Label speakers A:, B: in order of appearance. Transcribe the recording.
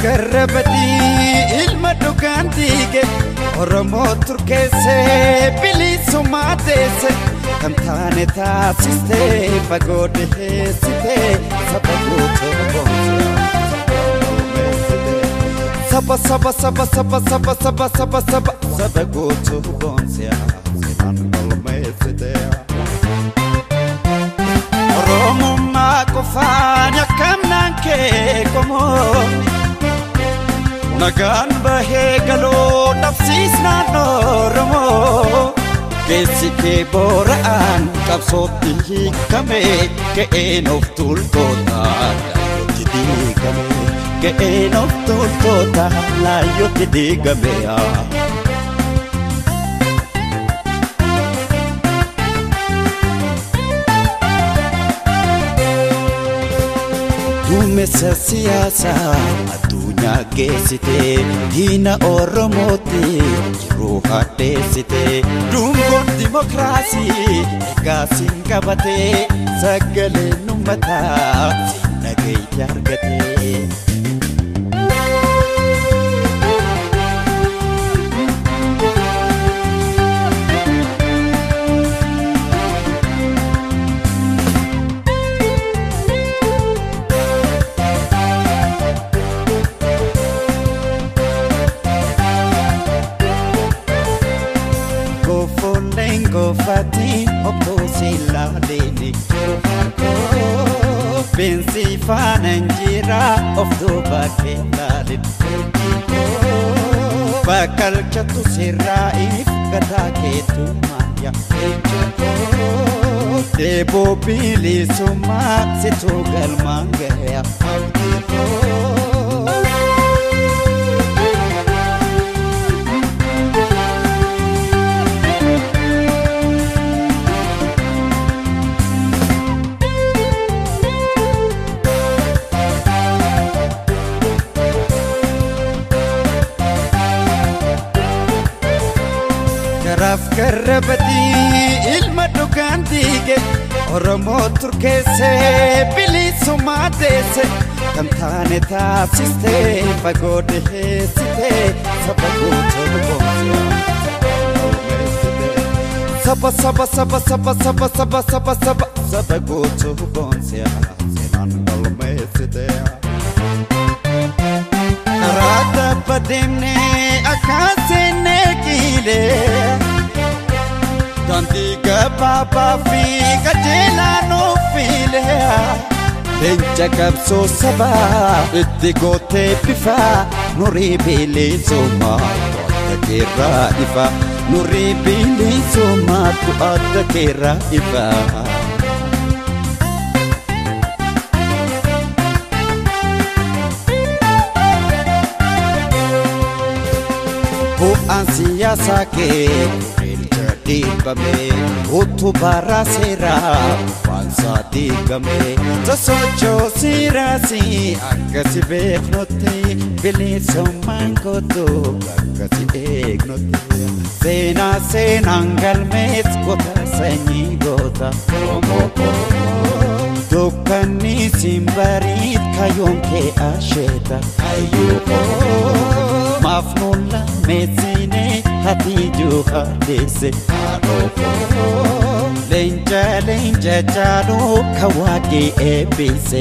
A: Garabadi ilma dhugaantiige Oromoo turkeessee bilisummaa deesse kan taane taasistee fagoo dhiheessitee saba guutuu saba guutuu boonsiyaa seenaan galmeessitee Oromummaa qofaan akkamnaan kee qomoo Nagaan bahee galoo dhabsiisnaan Oromoo Keessi kee boora'aan qabsootti hiikame Ga'een of tuultoota laayyootti diigame Ga'een of tuultoota laayyootti diigame Duumessa siyaasaa addunyaa geessitee diina Oromooti jiruu hadheessitee Dungoon dimokiraasii egaa siin qabatee sagaleen uummataa siin nageenya argatee Fatin opposi la deni Pensi fananjira of do bakelalit Bakal chatu siraif gata ketu maya Debo bili suma situ galmangaya Garabadi ilma dhugaantiige Oromoo turkeessee bilisummaa deesse kan taane taasistee fagoo dhiheessitee saba guutuu boonsiyaa saba guutuu boonsiyaa seenaan galmeessitee Raata badeemnee akka seennee qiilee Dandiga baba fi gajela no file Lencha kapso saba itti gote bifa Nuri bili zoma tuadda kera ifa Nuri bili zoma tuadda kera ifa Bu'aan siyaasa kee Dibame utubara sera fansa digame Sosocho sirasi akasi beknote Bilisummaan koto akasi eegnote Seenangal mees gota sanyii gota Dukkanni simbariit kayoon kee asheeta Mafnulla meesine hati juha dese Lenja jalo kawage ebise